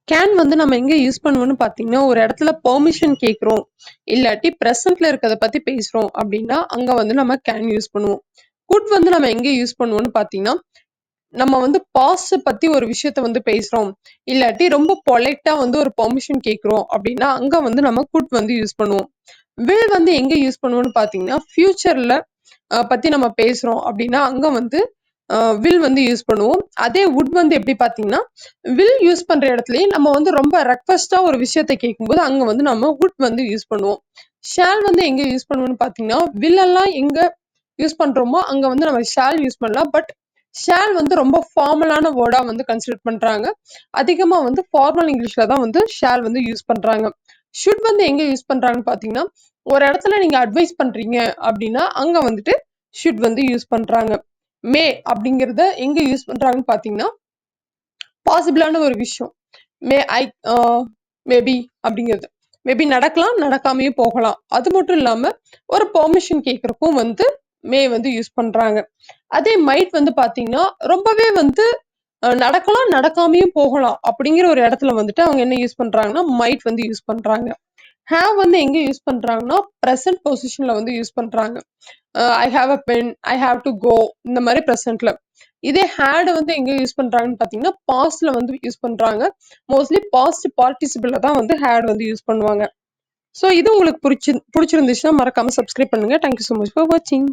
Can வந்து நம்ம எங்க யூஸ் பண்ணுவோம்னு பார்த்தீங்கன்னா, ஒரு இடத்துல பெர்மிஷன் கேட்குறோம். இல்லாட்டி பிரசன்ட்ல இருக்கிறத பத்தி பேசுறோம் அப்படின்னா, அங்க வந்து நம்ம கேன் யூஸ் பண்ணுவோம். குட் வந்து நம்ம எங்க யூஸ் பண்ணுவோம்னு பார்த்தீங்கன்னா, நம்ம வந்து பாஸ்ட் பத்தி ஒரு விஷயத்த வந்து பேசுறோம். இல்லாட்டி ரொம்ப பொலைட்டா வந்து ஒரு பெர்மிஷன் கேட்குறோம் அப்படின்னா, அங்க வந்து நம்ம குட் வந்து யூஸ் பண்ணுவோம். வில் வந்து எங்க யூஸ் பண்ணுவோம்னு பார்த்தீங்கன்னா, ஃபியூச்சர்ல பத்தி நம்ம பேசுறோம் அப்படின்னா, அங்க வந்து வில் வந்து யூஸ் பண்ணுவோம். அதே வுட் வந்து எப்படி பார்த்தீங்கன்னா, வில் யூஸ் பண்ற இடத்துலயே நம்ம வந்து ரொம்ப ரெக்வெஸ்ட்டா ஒரு விஷயத்த கேட்கும்போது, அங்க வந்து நம்ம வுட் வந்து யூஸ் பண்ணுவோம். ஷால் வந்து எங்க யூஸ் பண்ணுவோம்னு பார்த்தீங்கன்னா, வில் எல்லாம் எங்க யூஸ் பண்றோமோ, அங்க வந்து நம்ம ஷால் யூஸ் பண்ணலாம். பட் ஷால் வந்து ரொம்ப ஃபார்மலான வேர்டா வந்து கன்சிடர் பண்றாங்க. அதிகமா வந்து ஃபார்மல் இங்கிலீஷ்ல தான் வந்து ஷால் வந்து யூஸ் பண்றாங்க. ஷுட் வந்து எங்க யூஸ் பண்றாங்கன்னு பார்த்தீங்கன்னா, ஒரு இடத்துல நீங்க அட்வைஸ் பண்றீங்க அப்படின்னா, அங்க வந்துட்டு ஷுட் வந்து யூஸ் பண்றாங்க. மே அப்படிங்கிறத எங்க யூஸ் பண்றாங்கன்னு பார்த்தீங்கன்னா, பாசிபிளான ஒரு விஷயம். மே ஐ மேபி அப்படிங்கிறது. மேபி நடக்கலாம், நடக்காமயும் போகலாம். அது மட்டும் இல்லாம, ஒரு பெர்மிஷன் கேட்கறக்கும் வந்து மே வந்து யூஸ் பண்றாங்க. அதே மைட் வந்து பார்த்தீங்கன்னா, ரொம்பவே வந்து நடக்கலாம், நடக்காமயும் போகலாம். அப்படிங்கிற ஒரு இடத்துல வந்துட்டு அவங்க என்ன யூஸ் பண்றாங்கன்னா, மைட் வந்து யூஸ் பண்றாங்க. ஹேவ் வந்து எங்க யூஸ் பண்றாங்கன்னா, பிரசன்ட் பொசிஷன்ல வந்து யூஸ் பண்றாங்க. I have a pen, I have to go இந்த மாதிரி பிரசன்ட்ல. இதே ஹேட் வந்து எங்க யூஸ் பண்றாங்கன்னு பார்த்தீங்கன்னா, பாஸ்ட்ல வந்து யூஸ் பண்றாங்க. மோஸ்ட்லி பாஸ்ட் பார்ட்டிசிபிள்ல தான் வந்து ஹேட் வந்து யூஸ் பண்ணுவாங்க. ஸோ இது உங்களுக்கு பிடிச்சிருந்துச்சுன்னா மறக்காம சப்ஸ்கிரைப் பண்ணுங்க. தேங்க்யூ ஸோ மச் ஃபார் வாட்சிங்.